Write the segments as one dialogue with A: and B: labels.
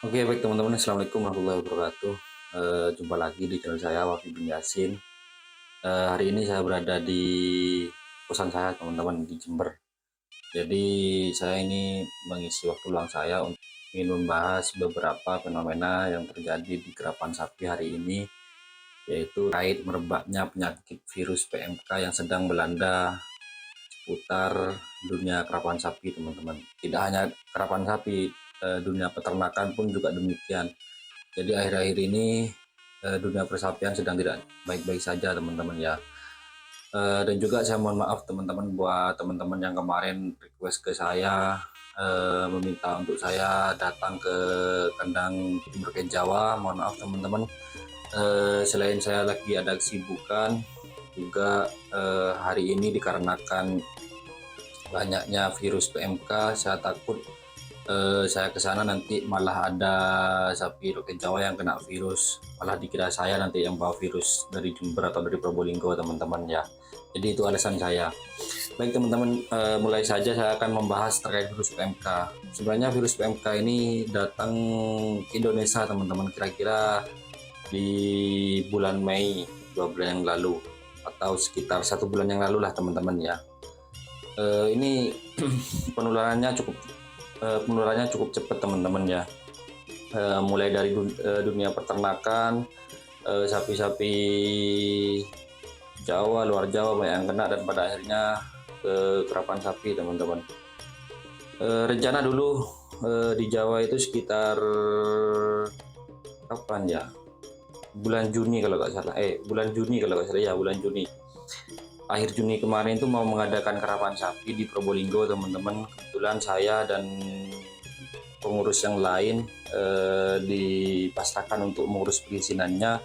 A: Oke, baik teman-teman, assalamualaikum warahmatullahi wabarakatuh. Jumpa lagi di channel saya Wafi bin Yasin. Hari ini saya berada di kosan saya teman-teman di Jember. Jadi saya ini mengisi waktu luang saya untuk ingin membahas beberapa fenomena yang terjadi di kerapan sapi hari ini, yaitu terkait merebaknya penyakit virus PMK yang sedang melanda seputar dunia kerapan sapi teman-teman. Tidak hanya kerapan sapi, dunia peternakan pun juga demikian. Jadi akhir-akhir ini dunia persapian sedang tidak baik-baik saja teman-teman ya. Dan juga saya mohon maaf teman-teman buat teman-teman yang kemarin request ke saya meminta untuk saya datang ke kandang Berken Jawa. Mohon maaf teman-teman. Selain saya lagi ada kesibukan juga hari ini dikarenakan banyaknya virus PMK, saya takut saya ke sana nanti malah ada sapi Roket Jawa yang kena virus, malah dikira saya nanti yang bawa virus dari Jember atau dari Probolinggo teman-teman ya. Jadi itu alasan saya. Baik teman-teman, mulai saja saya akan membahas terkait virus PMK. Sebenarnya virus PMK ini datang ke Indonesia teman-teman kira-kira di bulan Mei 2 bulan yang lalu atau sekitar 1 bulan yang lalu lah teman-teman ya. Ini penularannya cukup cepat teman-teman ya. Mulai dari dunia peternakan, sapi-sapi Jawa, luar Jawa banyak yang kena dan pada akhirnya ke kerapan sapi teman-teman. Rencana dulu di Jawa itu sekitar kapan ya? Bulan Juni kalau nggak salah. Bulan Juni kalau nggak salah ya, bulan Juni. Akhir Juni kemarin itu mau mengadakan kerapan sapi di Probolinggo teman-teman. Kebetulan saya dan pengurus yang lain dipasrahkan untuk mengurus perizinannya.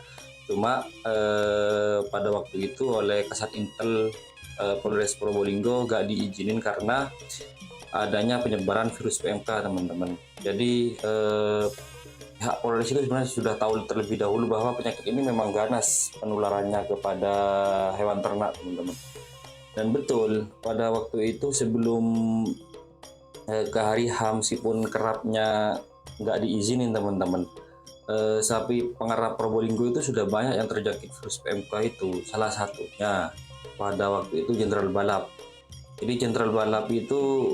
A: Cuma pada waktu itu oleh Kasat Intel Polres Probolinggo gak diizinin karena adanya penyebaran virus PMK teman-teman. Jadi pihak Polres itu sebenarnya sudah tahu terlebih dahulu bahwa penyakit ini memang ganas penularannya kepada hewan ternak teman-teman. Dan betul pada waktu itu sebelum ke hari H meskipun kerapnya nggak diizinin teman-teman, sapi pengerap Probolinggo itu sudah banyak yang terjangkit virus PMK itu. Salah satunya pada waktu itu Jenderal Balap. Jadi Jenderal Balap itu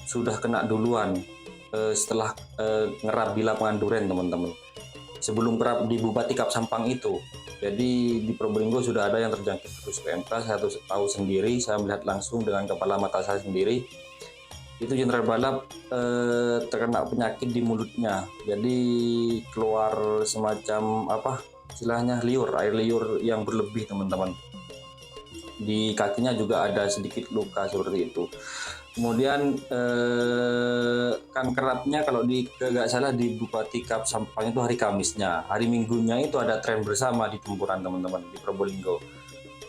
A: sudah kena duluan setelah ngerap di lapangan Duren teman-teman, sebelum kerap di Bupati Kap Sampang itu. Jadi di Probolinggo sudah ada yang terjangkit virus PMK. Saya tahu sendiri, saya melihat langsung dengan kepala mata saya sendiri. Itu Jenderal Balap terkena penyakit di mulutnya, jadi keluar semacam apa istilahnya air liur yang berlebih teman-teman. Di kakinya juga ada sedikit luka seperti itu. Kemudian kan kerapnya kalau nggak salah di Bupati Kap Sampang itu hari Kamisnya, hari Minggunya itu ada tren bersama di Tempuran teman-teman di Probolinggo.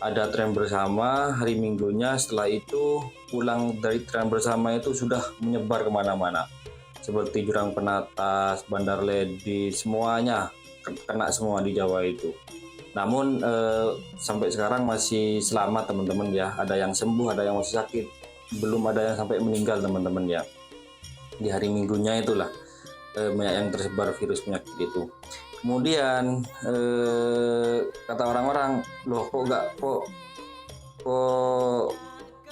A: Ada tren bersama hari Minggunya, setelah itu pulang dari tren bersama itu sudah menyebar kemana-mana seperti Jurang Penatas, Bandar Ledi, semuanya kena semua di Jawa itu. Namun sampai sekarang masih selamat teman-teman ya, ada yang sembuh, ada yang masih sakit, belum ada yang sampai meninggal teman-teman ya. Di hari Minggunya itulah banyak yang tersebar virus penyakit itu. Kemudian kata orang-orang, loh kok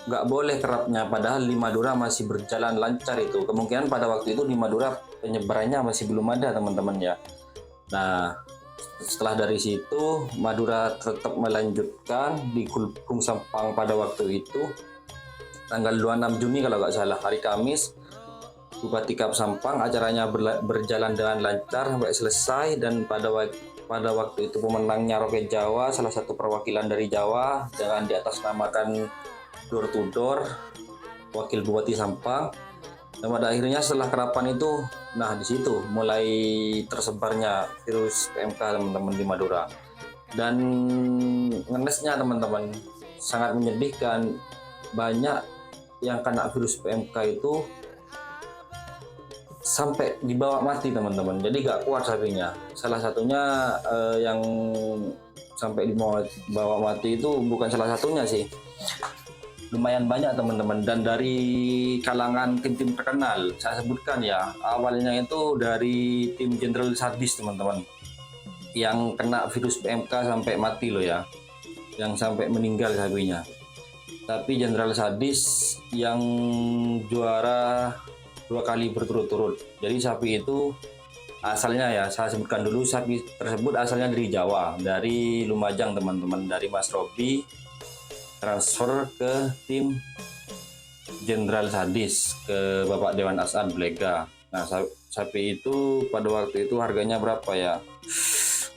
A: nggak boleh kerapnya, padahal di Madura masih berjalan lancar itu. Kemungkinan pada waktu itu di Madura penyebarannya masih belum ada teman-teman ya. Nah setelah dari situ Madura tetap melanjutkan di Kulkung Sampang pada waktu itu tanggal 26 Juni kalau nggak salah, hari Kamis. Bupati Kap Sampang acaranya berjalan dengan lancar sampai selesai, dan pada waktu itu pemenangnya Roket Jawa, salah satu perwakilan dari Jawa, dengan di atas namakan door to door wakil Bupati Sampang. Dan pada akhirnya setelah kerapan itu, nah di situ mulai tersebarnya virus PMK teman-teman di Madura. Dan ngenesnya teman-teman sangat menyedihkan, banyak yang kena virus PMK itu sampai dibawa mati teman-teman. Jadi gak kuat sapinya. Salah satunya yang sampai dibawa mati itu bukan salah satunya sih. lumayan banyak teman-teman, dan dari kalangan tim-tim terkenal. Saya sebutkan ya, awalnya itu dari tim Jenderal Sadis teman-teman, yang kena virus PMK sampai mati loh ya, yang sampai meninggal sapinya. Tapi Jenderal Sadis yang juara 2 kali berturut-turut. Jadi sapi itu asalnya ya, saya sebutkan dulu, sapi tersebut asalnya dari Jawa, dari Lumajang teman-teman, dari Mas Robi transfer ke tim Jenderal Sadis, ke Bapak Dewan As'ad Blega. Nah, sapi itu pada waktu itu harganya berapa ya?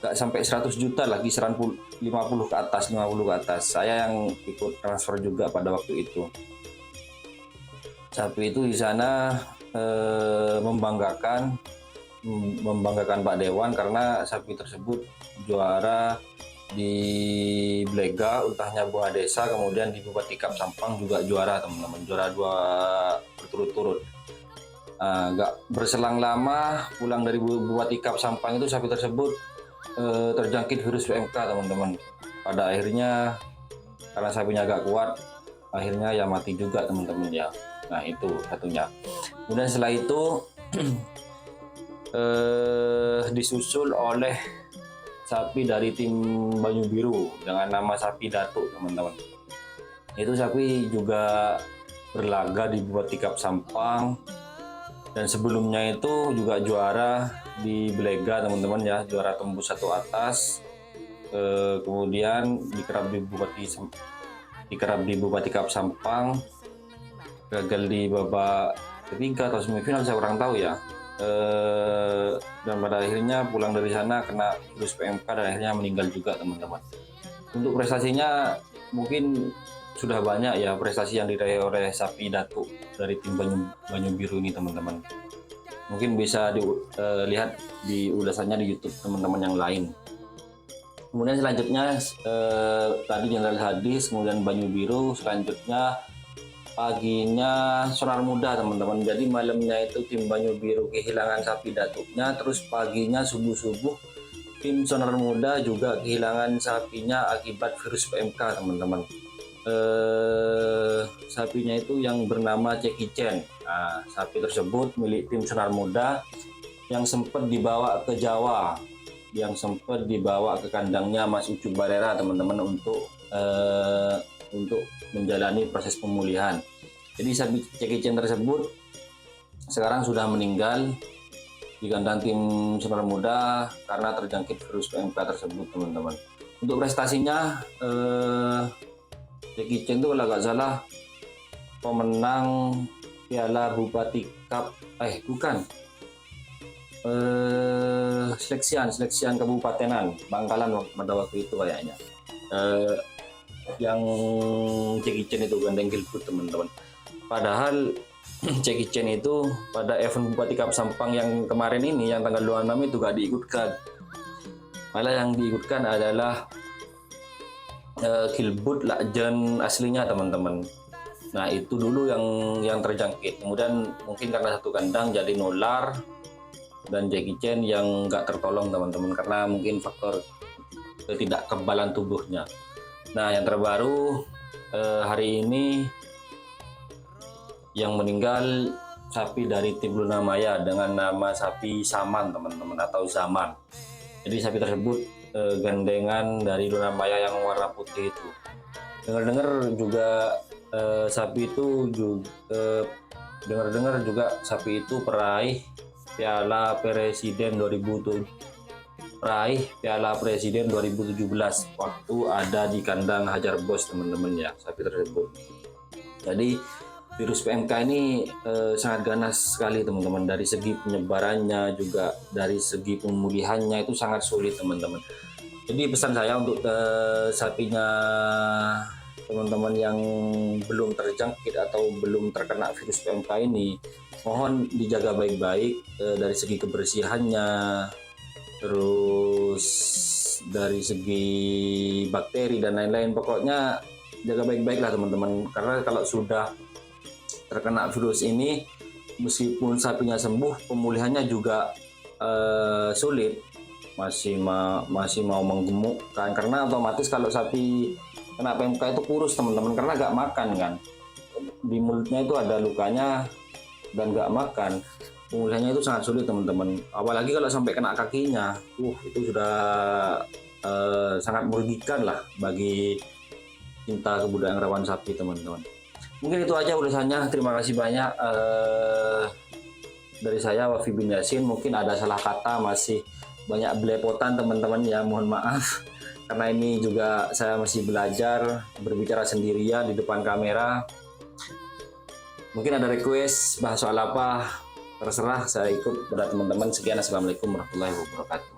A: Nggak sampai 100 juta lagi, 50 ke atas, 50 ke atas. Saya yang ikut transfer juga pada waktu itu. Sapi itu di sana membanggakan Pak Dewan karena sapi tersebut juara di Blega, ultahnya Buah Desa, kemudian di Bupati Kap Sampang juga juara teman-teman, juara 2 berturut-turut. Nggak berselang lama, pulang dari Bupati Kap Sampang itu sapi tersebut terjangkit virus PMK teman-teman. Pada akhirnya karena sapinya agak kuat, akhirnya ya mati juga teman-teman ya. Nah itu satunya. Kemudian setelah itu disusul oleh sapi dari tim Banyu Biru dengan nama sapi Datuk teman-teman. Itu sapi juga berlaga di Bupati Kap Sampang, dan sebelumnya itu juga juara di Blega teman-teman ya, juara tembus 1 atas. Kemudian dikerap di Bupati Kap Sampang, gagal di babak ketiga atau semifinal, saya kurang tahu ya. Dan pada akhirnya pulang dari sana kena virus PMK dan akhirnya meninggal juga teman-teman. Untuk prestasinya mungkin sudah banyak ya prestasi yang diraih oleh sapi Datuk dari tim Banyu Biru ini teman-teman. Mungkin bisa dilihat di ulasannya di YouTube teman-teman yang lain. Kemudian selanjutnya tadi Jenderal Sadis, kemudian Banyu Biru, selanjutnya paginya Sonar Muda teman-teman. Jadi malamnya itu tim Banyu Biru kehilangan sapi Datuknya, terus paginya subuh-subuh tim Sonar Muda juga kehilangan sapinya akibat virus PMK teman-teman. Sapinya itu yang bernama Jackie Chan. Nah, sapi tersebut milik tim Sonar Muda yang sempat dibawa ke Jawa, yang sempat dibawa ke kandangnya Mas Ucup Barera teman-teman untuk menjalani proses pemulihan. Jadi sapi Jackie Chan tersebut sekarang sudah meninggal di kandang tim Sonar Muda karena terjangkit virus PMK tersebut teman-teman. Untuk prestasinya Jackie Chan itu kalau nggak salah pemenang Piala Bupati Cup, seleksian kabupatenan Bangkalan pada waktu itu kayaknya. Yang Jackie Chan itu gandeng Gilput teman-teman. Padahal Jackie Chan itu pada event Bupati Kap Sampang yang kemarin ini, yang tanggal 26 itu gak diikutkan. Malah yang diikutkan adalah Gilput Lakjen aslinya teman-teman. Nah itu dulu yang terjangkit. Kemudian mungkin karena satu kandang jadi nular, dan Jackie Chan yang nggak tertolong teman-teman karena mungkin faktor ketidakkebalan tubuhnya. Nah yang terbaru hari ini yang meninggal sapi dari tim Luna Maya dengan nama sapi Saman teman-teman, atau Zaman. Jadi sapi tersebut gandengan dari Luna Maya yang warna putih itu. Dengar-dengar juga sapi itu sapi itu peraih Piala Presiden 2017 waktu ada di kandang Hajar Bos teman-teman ya, sapi tersebut. Jadi virus PMK ini sangat ganas sekali teman-teman, dari segi penyebarannya juga dari segi pemulihannya itu sangat sulit teman-teman. Jadi pesan saya untuk sapinya teman-teman yang belum terjangkit atau belum terkena virus PMK ini, mohon dijaga baik-baik dari segi kebersihannya, terus dari segi bakteri dan lain-lain. Pokoknya jaga baik-baik lah teman-teman, karena kalau sudah terkena virus ini, meskipun sapinya sembuh, pemulihannya juga sulit, masih mau menggemuk kan, karena otomatis kalau sapi kena PMK itu kurus teman-teman, karena nggak makan kan. Di mulutnya itu ada lukanya dan nggak makan. Pemulihannya itu sangat sulit teman-teman. Apalagi kalau sampai kena kakinya, itu sudah sangat merugikan lah bagi cinta kebudayaan rawan sapi teman-teman. Mungkin itu aja urusannya. Terima kasih banyak dari saya, Wafi bin Yasin. Mungkin ada salah kata, masih banyak belepotan teman-teman ya, mohon maaf. Karena ini juga saya masih belajar berbicara sendirian di depan kamera. Mungkin ada request bahas soal apa, terserah, saya ikut pada teman-teman. Sekian, assalamualaikum warahmatullahi wabarakatuh.